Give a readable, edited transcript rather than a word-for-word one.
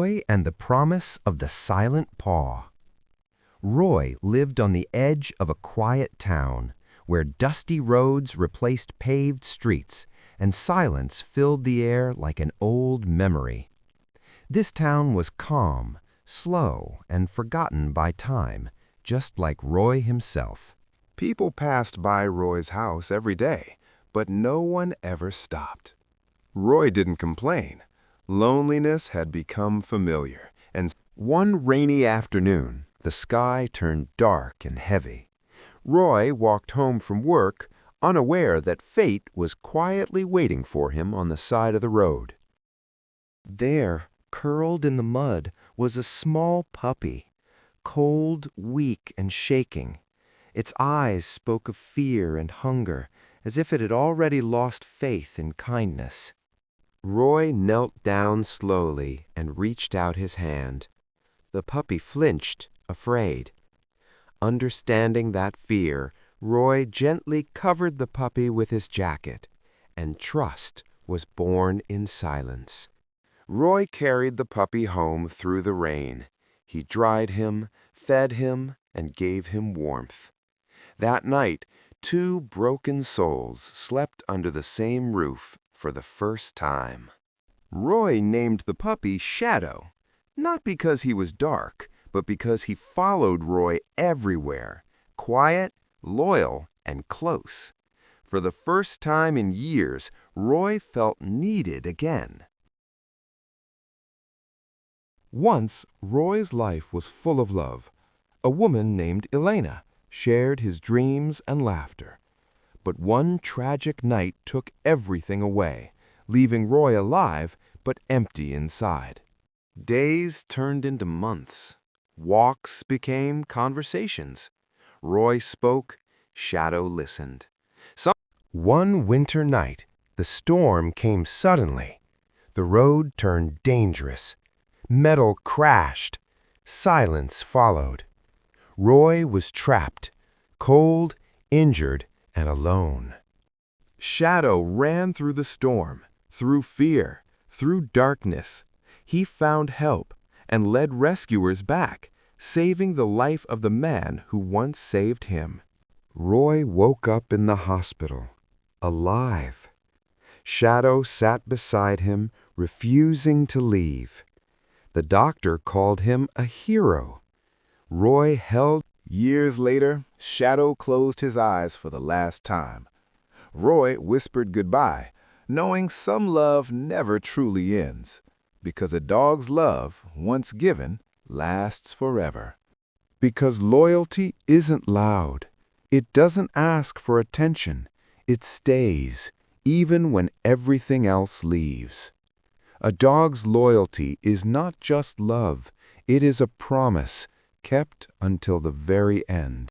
Roy and the Promise of the Silent Paw. Roy lived on the edge of a quiet town where dusty roads replaced paved streets and silence filled the air like an old memory. This town was calm, slow, and forgotten by time, just like Roy himself. People passed by Roy's house every day, but no one ever stopped. Roy didn't complain. Loneliness had become familiar, and one rainy afternoon, the sky turned dark and heavy. Roy walked home from work, unaware that fate was quietly waiting for him on the side of the road. There, curled in the mud, was a small puppy, cold, weak, and shaking. Its eyes spoke of fear and hunger, as if it had already lost faith in kindness. Roy knelt down slowly and reached out his hand. The puppy flinched, afraid. Understanding that fear, Roy gently covered the puppy with his jacket, and trust was born in silence. Roy carried the puppy home through the rain. He dried him, fed him, and gave him warmth. That night, two broken souls slept under the same roof for the first time. Roy named the puppy Shadow, not because he was dark, but because he followed Roy everywhere, quiet, loyal, and close. For the first time in years, Roy felt needed again. Once, Roy's life was full of love. A woman named Elena shared his dreams and laughter. But one tragic night took everything away, leaving Roy alive but empty inside. Days turned into months. Walks became conversations. Roy spoke, Shadow listened. One winter night, the storm came suddenly. The road turned dangerous. Metal crashed. Silence followed. Roy was trapped, cold, injured, and alone. Shadow ran through the storm, through fear, through darkness. He found help and led rescuers back, saving the life of the man who once saved him. Roy woke up in the hospital, alive. Shadow sat beside him, refusing to leave. The doctor called him a hero. Roy held. Years later, Shadow closed his eyes for the last time. Roy whispered goodbye, knowing some love never truly ends, because a dog's love, once given, lasts forever. Because loyalty isn't loud. It doesn't ask for attention. It stays, even when everything else leaves. A dog's loyalty is not just love. It is a promise, kept until the very end.